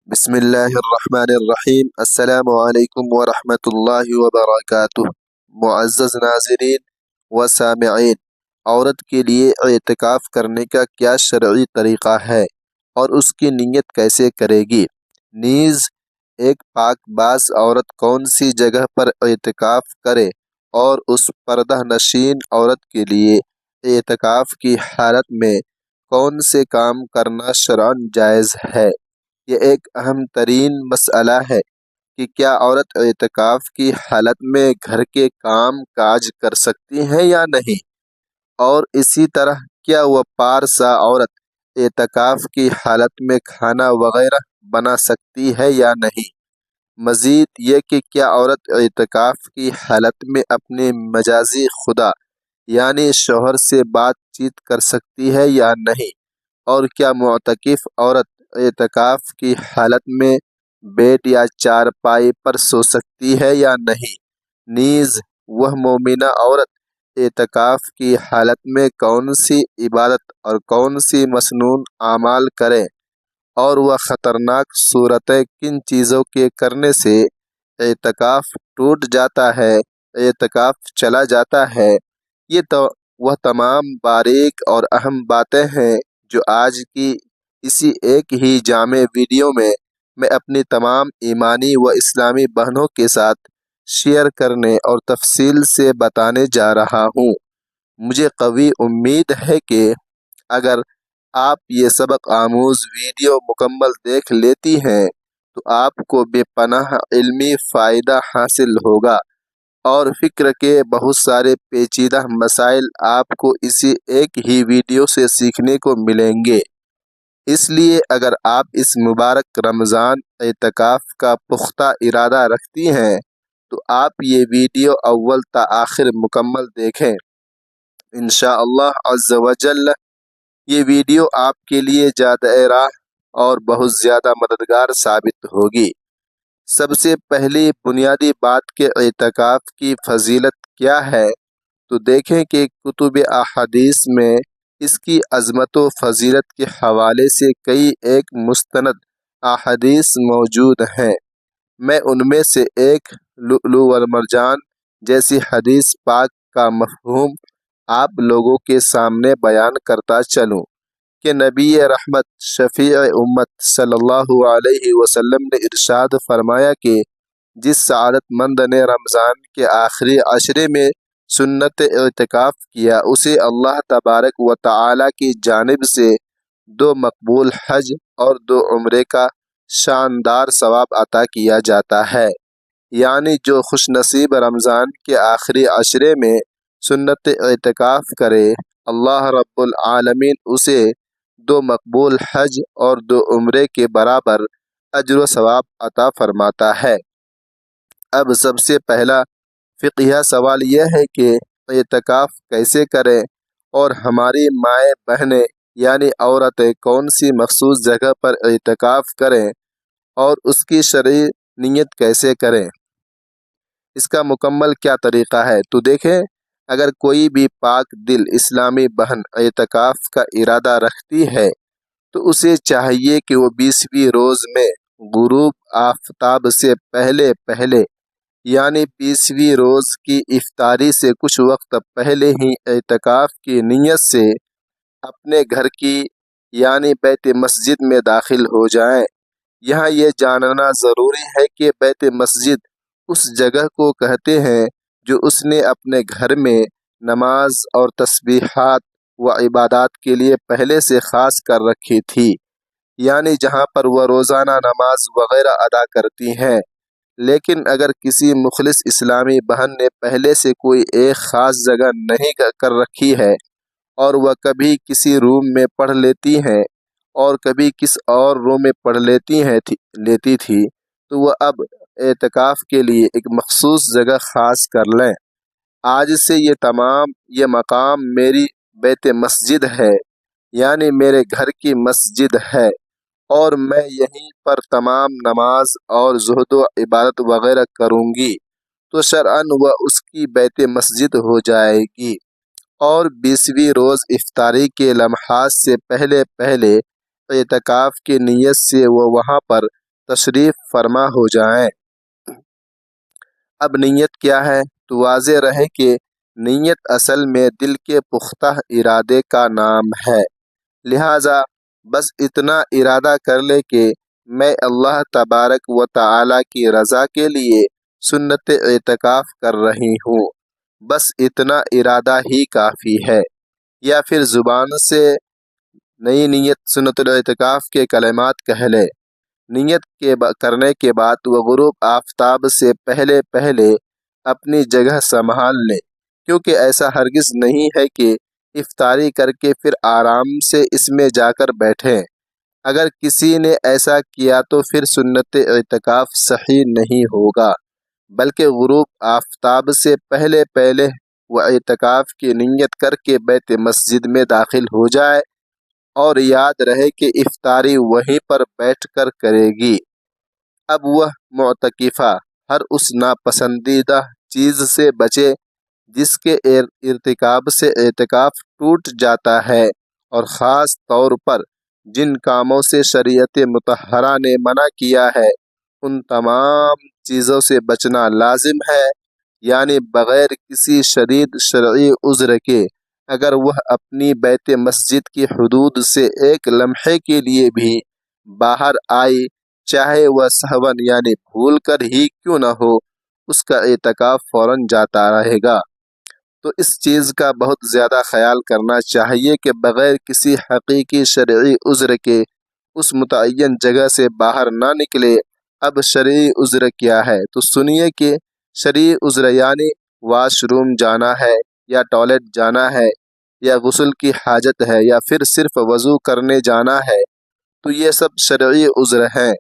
بسم اللہ الرحمن الرحیم۔ السلام علیکم ورحمۃ اللہ وبرکاتہ۔ معزز ناظرین و سامعین، عورت کے لیے اعتکاف کرنے کا کیا شرعی طریقہ ہے اور اس کی نیت کیسے کرے گی؟ نیز ایک پاک باز عورت کون سی جگہ پر اعتکاف کرے اور اس پردہ نشین عورت کے لیے اعتکاف کی حالت میں کون سے کام کرنا شرعاً جائز ہے؟ یہ ایک اہم ترین مسئلہ ہے کہ کیا عورت اعتکاف کی حالت میں گھر کے کام کاج کر سکتی ہے یا نہیں، اور اسی طرح کیا وہ پارسا عورت اعتکاف کی حالت میں کھانا وغیرہ بنا سکتی ہے یا نہیں۔ مزید یہ کہ کیا عورت اعتکاف کی حالت میں اپنے مجازی خدا یعنی شوہر سے بات چیت کر سکتی ہے یا نہیں، اور کیا معتکف عورت اعتکاف کی حالت میں بیڈ یا چارپائی پر سو سکتی ہے یا نہیں۔ نیز وہ مومنہ عورت اعتکاف کی حالت میں کون سی عبادت اور کون سی مسنون اعمال کرے، اور وہ خطرناک صورتیں کن چیزوں کے کرنے سے اعتکاف ٹوٹ جاتا ہے، اعتکاف چلا جاتا ہے۔ یہ تو وہ تمام باریک اور اہم باتیں ہیں جو آج کی اسی ایک ہی جامع ویڈیو میں اپنی تمام ایمانی و اسلامی بہنوں کے ساتھ شیئر کرنے اور تفصیل سے بتانے جا رہا ہوں۔ مجھے قوی امید ہے کہ اگر آپ یہ سبق آموز ویڈیو مکمل دیکھ لیتی ہیں تو آپ کو بے پناہ علمی فائدہ حاصل ہوگا، اور فکر کے بہت سارے پیچیدہ مسائل آپ کو اسی ایک ہی ویڈیو سے سیکھنے کو ملیں گے۔ اس لیے اگر آپ اس مبارک رمضان اعتکاف کا پختہ ارادہ رکھتی ہیں تو آپ یہ ویڈیو اول تا آخر مکمل دیکھیں۔ انشاءاللہ عز و جل یہ ویڈیو آپ کے لیے جادہ راہ اور بہت زیادہ مددگار ثابت ہوگی۔ سب سے پہلی بنیادی بات کہ اعتکاف کی فضیلت کیا ہے، تو دیکھیں کہ کتب احادیث میں اس کی عظمت و فضیلت کے حوالے سے کئی ایک مستند احادیث موجود ہیں۔ میں ان میں سے ایک لؤلؤ والمرجان جیسی حدیث پاک کا مفہوم آپ لوگوں کے سامنے بیان کرتا چلوں کہ نبی رحمت شفیع امت صلی اللہ علیہ وسلم نے ارشاد فرمایا کہ جس سعادت مند نے رمضان کے آخری عشرے میں سنت اعتکاف کیا، اسے اللہ تبارک و تعالی کی جانب سے 2 مقبول حج اور 2 عمرے کا شاندار ثواب عطا کیا جاتا ہے۔ یعنی جو خوش نصیب رمضان کے آخری عشرے میں سنت اعتکاف کرے، اللہ رب العالمین اسے 2 مقبول حج اور 2 عمرے کے برابر اجر و ثواب عطا فرماتا ہے۔ اب سب سے پہلا فقہی سوال یہ ہے کہ اعتکاف کیسے کریں، اور ہماری مائیں بہنیں یعنی عورتیں کون سی مخصوص جگہ پر اعتکاف کریں اور اس کی شرعی نیت کیسے کریں، اس کا مکمل کیا طریقہ ہے۔ تو دیکھیں، اگر کوئی بھی پاک دل اسلامی بہن اعتکاف کا ارادہ رکھتی ہے تو اسے چاہیے کہ وہ 20ویں روز میں غروب آفتاب سے پہلے پہلے یعنی 20ویں روز کی افطاری سے کچھ وقت پہلے ہی اعتکاف کی نیت سے اپنے گھر کی یعنی بیت مسجد میں داخل ہو جائیں۔ یہاں یہ جاننا ضروری ہے کہ بیت مسجد اس جگہ کو کہتے ہیں جو اس نے اپنے گھر میں نماز اور تسبیحات و عبادات کے لیے پہلے سے خاص کر رکھی تھی، یعنی جہاں پر وہ روزانہ نماز وغیرہ ادا کرتی ہیں۔ لیکن اگر کسی مخلص اسلامی بہن نے پہلے سے کوئی ایک خاص جگہ نہیں کر رکھی ہے اور وہ کبھی کسی روم میں پڑھ لیتی ہیں اور کبھی کس اور روم میں پڑھ لیتی تھی، تو وہ اب اعتکاف کے لیے ایک مخصوص جگہ خاص کر لیں۔ آج سے یہ مقام میری بیت مسجد ہے، یعنی میرے گھر کی مسجد ہے، اور میں یہیں پر تمام نماز اور زہد و عبادت وغیرہ کروں گی، تو شرعاً وہ اس کی بیت مسجد ہو جائے گی، اور 20ویں روز افطاری کے لمحات سے پہلے پہلے اعتکاف کی نیت سے وہ وہاں پر تشریف فرما ہو جائیں۔ اب نیت کیا ہے؟ تو واضح رہے کہ نیت اصل میں دل کے پختہ ارادے کا نام ہے۔ لہٰذا بس اتنا ارادہ کر لے کہ میں اللہ تبارک و تعالیٰ کی رضا کے لیے سنت اعتکاف کر رہی ہوں، بس اتنا ارادہ ہی کافی ہے۔ یا پھر زبان سے نئی نیت سنت الاعتکاف کے کلمات کہہ لے۔ نیت کرنے کے بعد وہ غروب آفتاب سے پہلے پہلے اپنی جگہ سنبھال لے، کیونکہ ایسا ہرگز نہیں ہے کہ افطاری کر کے پھر آرام سے اس میں جا کر بیٹھیں۔ اگر کسی نے ایسا کیا تو پھر سنت اعتکاف صحیح نہیں ہوگا، بلکہ غروب آفتاب سے پہلے پہلے وہ اعتکاف کی نیت کر کے بیت مسجد میں داخل ہو جائے، اور یاد رہے کہ افطاری وہیں پر بیٹھ کر کرے گی۔ اب وہ معتکفہ ہر اس ناپسندیدہ چیز سے بچے جس کے ارتکاب سے اعتکاف ٹوٹ جاتا ہے، اور خاص طور پر جن کاموں سے شریعت مطہرہ نے منع کیا ہے ان تمام چیزوں سے بچنا لازم ہے۔ یعنی بغیر کسی شدید شرعی عذر کے اگر وہ اپنی بیت مسجد کی حدود سے ایک لمحے کے لیے بھی باہر آئی، چاہے وہ سہون یعنی بھول کر ہی کیوں نہ ہو، اس کا اعتکاف فوراً جاتا رہے گا۔ تو اس چیز کا بہت زیادہ خیال کرنا چاہیے کہ بغیر کسی حقیقی شرعی عذر کے اس متعین جگہ سے باہر نہ نکلے۔ اب شرعی عذر کیا ہے؟ تو سنیے کہ شرعی عذر یعنی واش روم جانا ہے، یا ٹوائلٹ جانا ہے، یا غسل کی حاجت ہے، یا پھر صرف وضو کرنے جانا ہے، تو یہ سب شرعی عذر ہیں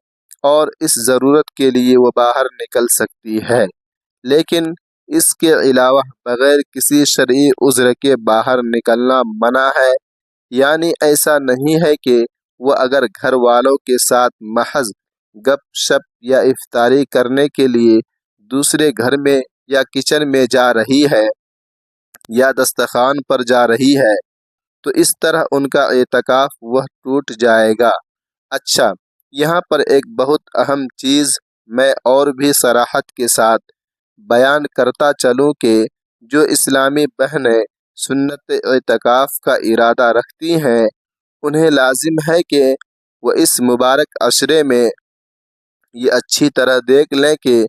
اور اس ضرورت کے لیے وہ باہر نکل سکتی ہے۔ لیکن اس کے علاوہ بغیر کسی شرعی عذر کے باہر نکلنا منع ہے۔ یعنی ایسا نہیں ہے کہ وہ اگر گھر والوں کے ساتھ محض گپ شپ یا افطاری کرنے کے لیے دوسرے گھر میں یا کچن میں جا رہی ہے یا دسترخوان پر جا رہی ہے تو اس طرح ان کا اعتکاف وہ ٹوٹ جائے گا۔ اچھا، یہاں پر ایک بہت اہم چیز میں اور بھی صراحت کے ساتھ بیان کرتا چلوں کہ جو اسلامی بہنیں سنت اعتکاف کا ارادہ رکھتی ہیں انہیں لازم ہے کہ وہ اس مبارک عشرے میں یہ اچھی طرح دیکھ لیں کہ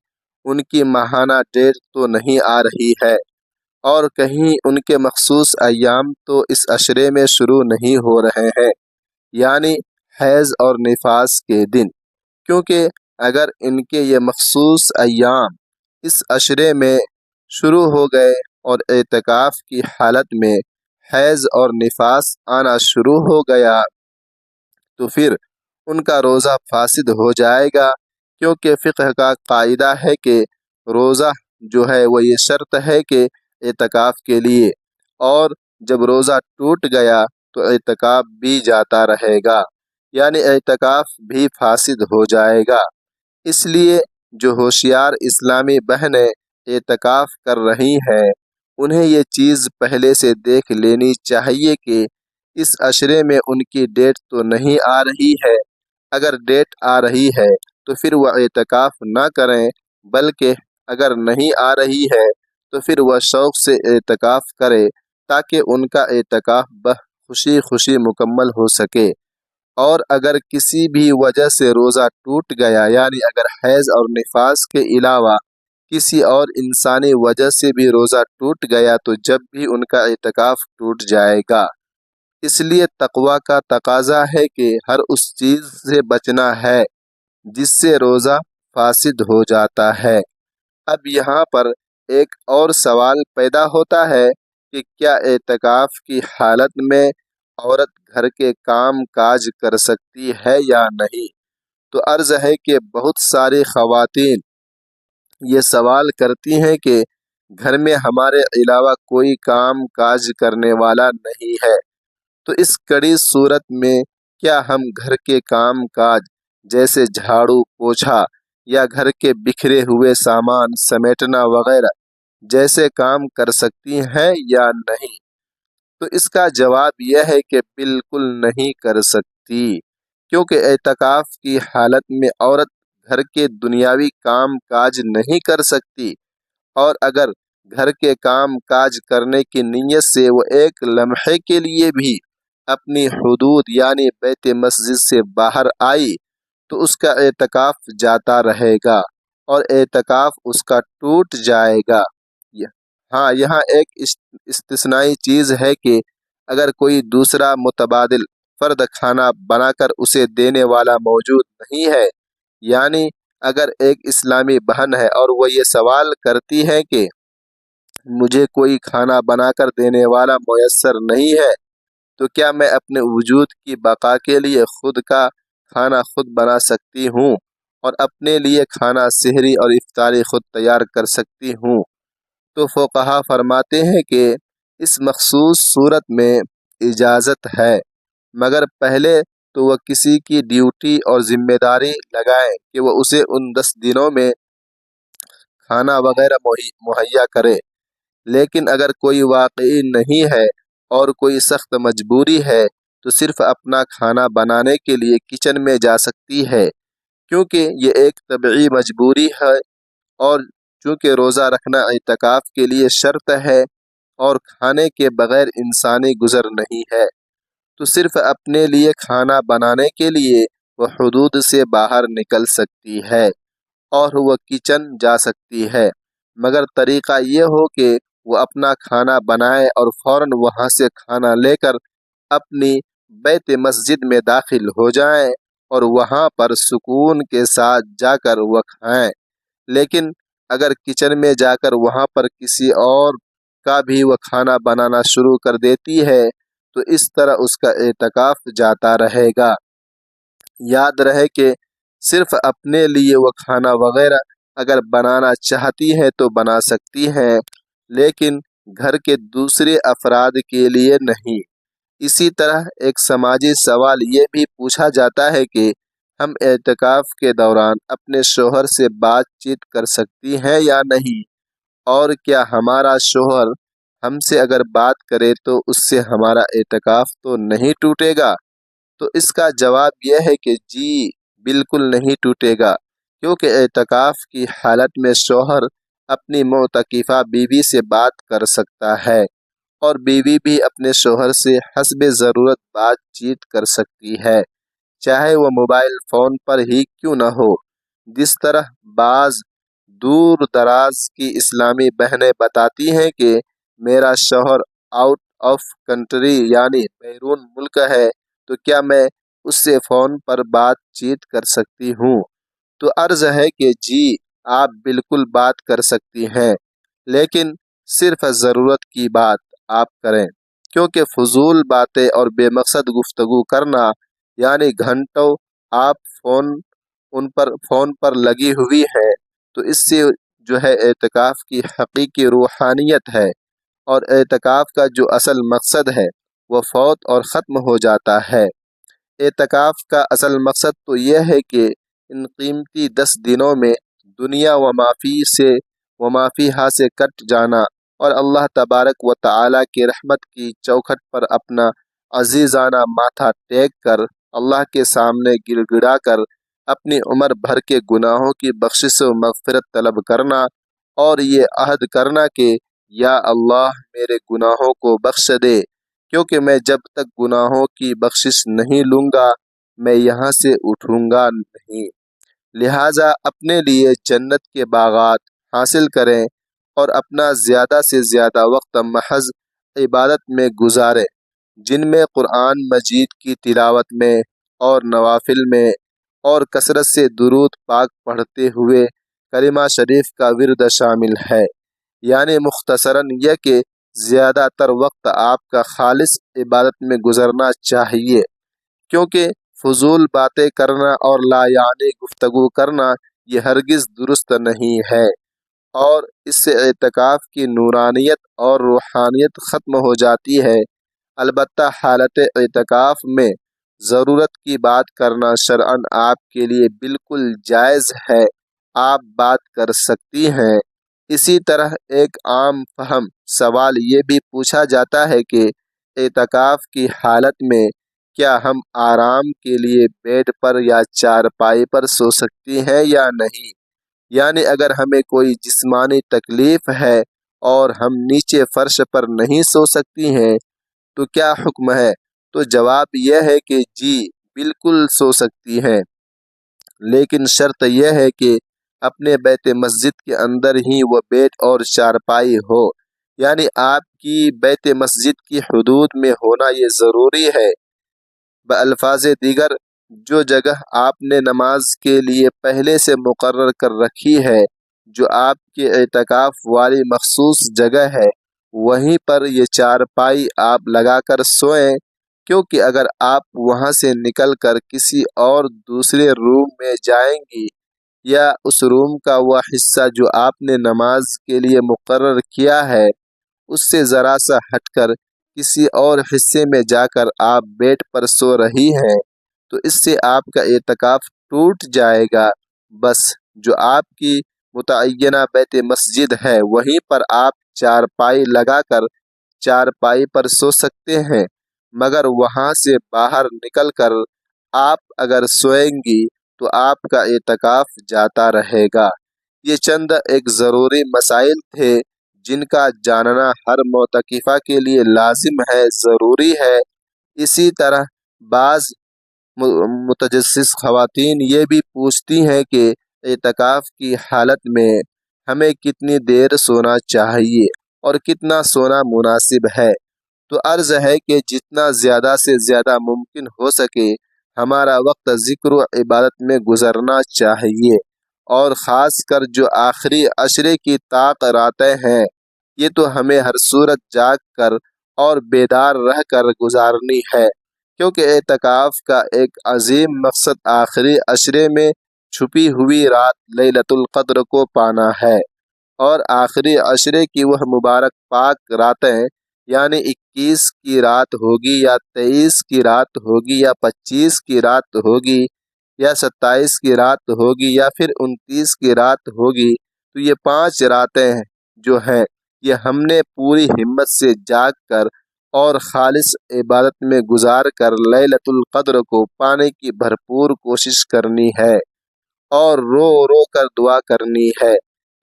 ان کی ماہانہ ڈیٹ تو نہیں آ رہی ہے، اور کہیں ان کے مخصوص ایام تو اس عشرے میں شروع نہیں ہو رہے ہیں، یعنی حیض اور نفاس کے دن، کیونکہ اگر ان کے یہ مخصوص ایام اس عشرے میں شروع ہو گئے اور اعتکاف کی حالت میں حیض اور نفاس آنا شروع ہو گیا تو پھر ان کا روزہ فاسد ہو جائے گا، کیونکہ فقہ کا قاعدہ ہے کہ روزہ جو ہے وہ یہ شرط ہے کہ اعتکاف کے لیے، اور جب روزہ ٹوٹ گیا تو اعتکاف بھی جاتا رہے گا، یعنی اعتکاف بھی فاسد ہو جائے گا۔ اس لیے جو ہوشیار اسلامی بہنیں اعتکاف کر رہی ہیں انہیں یہ چیز پہلے سے دیکھ لینی چاہیے کہ اس عشرے میں ان کی ڈیٹ تو نہیں آ رہی ہے۔ اگر ڈیٹ آ رہی ہے تو پھر وہ اعتکاف نہ کریں، بلکہ اگر نہیں آ رہی ہے تو پھر وہ شوق سے اعتکاف کرے تاکہ ان کا اعتکاف خوشی خوشی مکمل ہو سکے۔ اور اگر کسی بھی وجہ سے روزہ ٹوٹ گیا، یعنی اگر حیض اور نفاس کے علاوہ کسی اور انسانی وجہ سے بھی روزہ ٹوٹ گیا تو جب بھی ان کا اعتکاف ٹوٹ جائے گا۔ اس لیے تقویٰ کا تقاضا ہے کہ ہر اس چیز سے بچنا ہے جس سے روزہ فاسد ہو جاتا ہے۔ اب یہاں پر ایک اور سوال پیدا ہوتا ہے کہ کیا اعتکاف کی حالت میں عورت گھر کے کام کاج کر سکتی ہے یا نہیں؟ تو عرض ہے کہ بہت ساری خواتین یہ سوال کرتی ہیں کہ گھر میں ہمارے علاوہ کوئی کام کاج کرنے والا نہیں ہے، تو اس کڑی صورت میں کیا ہم گھر کے کام کاج جیسے جھاڑو پوچھا یا گھر کے بکھرے ہوئے سامان سمیٹنا وغیرہ جیسے کام کر سکتی ہیں یا نہیں؟ تو اس کا جواب یہ ہے کہ بالکل نہیں کر سکتی، کیونکہ اعتکاف کی حالت میں عورت گھر کے دنیاوی کام کاج نہیں کر سکتی، اور اگر گھر کے کام کاج کرنے کی نیت سے وہ ایک لمحے کے لیے بھی اپنی حدود یعنی بیت مسجد سے باہر آئی تو اس کا اعتکاف جاتا رہے گا اور اعتکاف اس کا ٹوٹ جائے گا۔ ہاں، یہاں ایک استثنائی چیز ہے کہ اگر کوئی دوسرا متبادل فرد کھانا بنا کر اسے دینے والا موجود نہیں ہے، یعنی اگر ایک اسلامی بہن ہے اور وہ یہ سوال کرتی ہے کہ مجھے کوئی کھانا بنا کر دینے والا میسر نہیں ہے، تو کیا میں اپنے وجود کی بقا کے لیے خود کا کھانا خود بنا سکتی ہوں اور اپنے لیے کھانا سحری اور افطاری خود تیار کر سکتی ہوں؟ تو فقہا فرماتے ہیں کہ اس مخصوص صورت میں اجازت ہے، مگر پہلے تو وہ کسی کی ڈیوٹی اور ذمہ داری لگائیں کہ وہ اسے ان 10 دنوں میں کھانا وغیرہ مہیا کرے۔ لیکن اگر کوئی واقعی نہیں ہے اور کوئی سخت مجبوری ہے تو صرف اپنا کھانا بنانے کے لیے کچن میں جا سکتی ہے، کیونکہ یہ ایک طبعی مجبوری ہے، اور چونکہ روزہ رکھنا اعتکاف کے لیے شرط ہے اور کھانے کے بغیر انسانی گزر نہیں ہے، تو صرف اپنے لیے کھانا بنانے کے لیے وہ حدود سے باہر نکل سکتی ہے اور وہ کچن جا سکتی ہے، مگر طریقہ یہ ہو کہ وہ اپنا کھانا بنائے اور فوراً وہاں سے کھانا لے کر اپنی بیت مسجد میں داخل ہو جائیں اور وہاں پر سکون کے ساتھ جا کر وہ کھائیں۔ لیکن اگر کچن میں جا کر وہاں پر کسی اور کا بھی وہ کھانا بنانا شروع کر دیتی ہے تو اس طرح اس کا اعتکاف جاتا رہے گا۔ یاد رہے کہ صرف اپنے لیے وہ کھانا وغیرہ اگر بنانا چاہتی ہے تو بنا سکتی ہیں، لیکن گھر کے دوسرے افراد کے لیے نہیں۔ اسی طرح ایک سماجی سوال یہ بھی پوچھا جاتا ہے کہ ہم اعتکاف کے دوران اپنے شوہر سے بات چیت کر سکتی ہیں یا نہیں، اور کیا ہمارا شوہر ہم سے اگر بات کرے تو اس سے ہمارا اعتکاف تو نہیں ٹوٹے گا؟ تو اس کا جواب یہ ہے کہ جی، بالکل نہیں ٹوٹے گا، کیونکہ اعتکاف کی حالت میں شوہر اپنی معتکفہ بیوی سے بات کر سکتا ہے، اور بیوی بھی اپنے شوہر سے حسب ضرورت بات چیت کر سکتی ہے، چاہے وہ موبائل فون پر ہی کیوں نہ ہو۔ جس طرح بعض دور دراز کی اسلامی بہنیں بتاتی ہیں کہ میرا شوہر آؤٹ آف کنٹری یعنی بیرون ملک ہے، تو کیا میں اس سے فون پر بات چیت کر سکتی ہوں؟ تو عرض ہے کہ جی، آپ بالکل بات کر سکتی ہیں، لیکن صرف ضرورت کی بات آپ کریں، کیونکہ فضول باتیں اور بے مقصد گفتگو کرنا یعنی گھنٹوں آپ فون پر لگی ہوئی ہے، تو اس سے جو ہے اعتکاف کی حقیقی روحانیت ہے اور اعتکاف کا جو اصل مقصد ہے وہ فوت اور ختم ہو جاتا ہے۔ اعتکاف کا اصل مقصد تو یہ ہے کہ ان قیمتی 10 دنوں میں دنیا و ما فیہا سے کٹ جانا اور اللہ تبارک و تعالی کی رحمت کی چوکھٹ پر اپنا عزیزانہ ماتھا ٹیک کر اللہ کے سامنے گڑ گڑا کر اپنی عمر بھر کے گناہوں کی بخشش و مغفرت طلب کرنا، اور یہ عہد کرنا کہ یا اللہ میرے گناہوں کو بخش دے، کیونکہ میں جب تک گناہوں کی بخشش نہیں لوں گا میں یہاں سے اٹھوں گا نہیں۔ لہٰذا اپنے لیے جنت کے باغات حاصل کریں اور اپنا زیادہ سے زیادہ وقت محض عبادت میں گزاریں، جن میں قرآن مجید کی تلاوت میں اور نوافل میں اور کثرت سے درود پاک پڑھتے ہوئے کلمہ شریف کا ورد شامل ہے۔ یعنی مختصراً یہ کہ زیادہ تر وقت آپ کا خالص عبادت میں گزرنا چاہیے، کیونکہ فضول باتیں کرنا اور لا یعنی گفتگو کرنا یہ ہرگز درست نہیں ہے، اور اس سے اعتکاف کی نورانیت اور روحانیت ختم ہو جاتی ہے۔ البتہ حالت اعتکاف میں ضرورت کی بات کرنا شرعاً آپ کے لیے بالکل جائز ہے، آپ بات کر سکتی ہیں۔ اسی طرح ایک عام فہم سوال یہ بھی پوچھا جاتا ہے کہ اعتکاف کی حالت میں کیا ہم آرام کے لیے بیڈ پر یا چارپائی پر سو سکتی ہیں یا نہیں؟ یعنی اگر ہمیں کوئی جسمانی تکلیف ہے اور ہم نیچے فرش پر نہیں سو سکتی ہیں تو کیا حکم ہے؟ تو جواب یہ ہے کہ جی بالکل سو سکتی ہیں، لیکن شرط یہ ہے کہ اپنے بیت مسجد کے اندر ہی وہ بیڈ اور چارپائی ہو، یعنی آپ کی بیت مسجد کی حدود میں ہونا یہ ضروری ہے۔ بالفاظ دیگر، جو جگہ آپ نے نماز کے لیے پہلے سے مقرر کر رکھی ہے، جو آپ کے اعتکاف والی مخصوص جگہ ہے، وہیں پر یہ چارپائی آپ لگا کر سوئیں، کیونکہ اگر آپ وہاں سے نکل کر کسی اور دوسرے روم میں جائیں گی یا اس روم کا وہ حصہ جو آپ نے نماز کے لیے مقرر کیا ہے اس سے ذرا سا ہٹ کر کسی اور حصے میں جا کر آپ بیڈ پر سو رہی ہیں تو اس سے آپ کا اعتکاف ٹوٹ جائے گا۔ بس جو آپ کی متعینہ بیت مسجد ہے وہیں پر آپ چارپائی لگا کر چارپائی پر سو سکتے ہیں، مگر وہاں سے باہر نکل کر آپ اگر سوئیں گی تو آپ کا اعتکاف جاتا رہے گا۔ یہ چند ایک ضروری مسائل تھے جن کا جاننا ہر معتکفہ کے لیے لازم ہے، ضروری ہے۔ اسی طرح بعض متجسس خواتین یہ بھی پوچھتی ہیں کہ اعتکاف کی حالت میں ہمیں کتنی دیر سونا چاہیے اور کتنا سونا مناسب ہے؟ تو عرض ہے کہ جتنا زیادہ سے زیادہ ممکن ہو سکے ہمارا وقت ذکر و عبادت میں گزرنا چاہیے، اور خاص کر جو آخری عشرے کی طاق راتیں ہیں یہ تو ہمیں ہر صورت جاگ کر اور بیدار رہ کر گزارنی ہے، کیونکہ اعتکاف کا ایک عظیم مقصد آخری عشرے میں چھپی ہوئی رات لیلۃ القدر کو پانا ہے۔ اور آخری عشرے کی وہ مبارک پاک راتیں، یعنی 21 کی رات ہوگی یا 23 کی رات ہوگی یا 25 کی رات ہوگی یا 27 کی رات ہوگی یا پھر 29 کی رات ہوگی، تو یہ 5 راتیں جو ہیں یہ ہم نے پوری ہمت سے جاگ کر اور خالص عبادت میں گزار کر لیلۃ القدر کو پانے کی بھرپور کوشش کرنی ہے، اور رو رو کر دعا کرنی ہے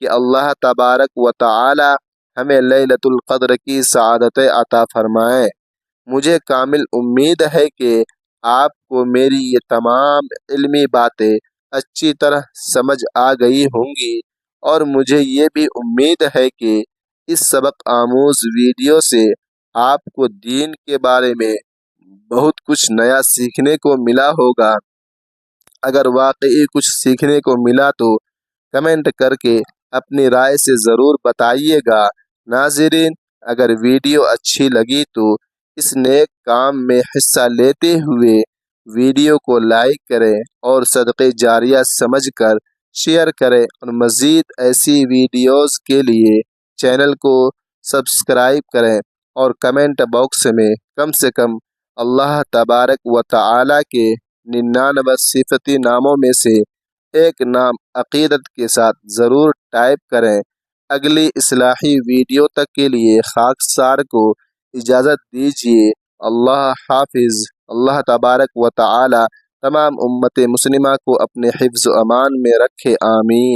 کہ اللہ تبارک و تعالی ہمیں لیلۃ القدر کی سعادتیں عطا فرمائیں۔ مجھے کامل امید ہے کہ آپ کو میری یہ تمام علمی باتیں اچھی طرح سمجھ آ گئی ہوں گی، اور مجھے یہ بھی امید ہے کہ اس سبق آموز ویڈیو سے آپ کو دین کے بارے میں بہت کچھ نیا سیکھنے کو ملا ہوگا۔ اگر واقعی کچھ سیکھنے کو ملا تو کمنٹ کر کے اپنی رائے سے ضرور بتائیے گا۔ ناظرین، اگر ویڈیو اچھی لگی تو اس نیک کام میں حصہ لیتے ہوئے ویڈیو کو لائک کریں اور صدقہ جاریہ سمجھ کر شیئر کریں، اور مزید ایسی ویڈیوز کے لیے چینل کو سبسکرائب کریں، اور کمنٹ باکس میں کم سے کم اللہ تبارک و تعالی کے 99 صفتی ناموں میں سے ایک نام عقیدت کے ساتھ ضرور ٹائپ کریں۔ اگلی اصلاحی ویڈیو تک کے لیے خاکسار کو اجازت دیجیے۔ اللہ حافظ۔ اللہ تبارک و تعالی تمام امت مسلمہ کو اپنے حفظ و امان میں رکھے، آمین۔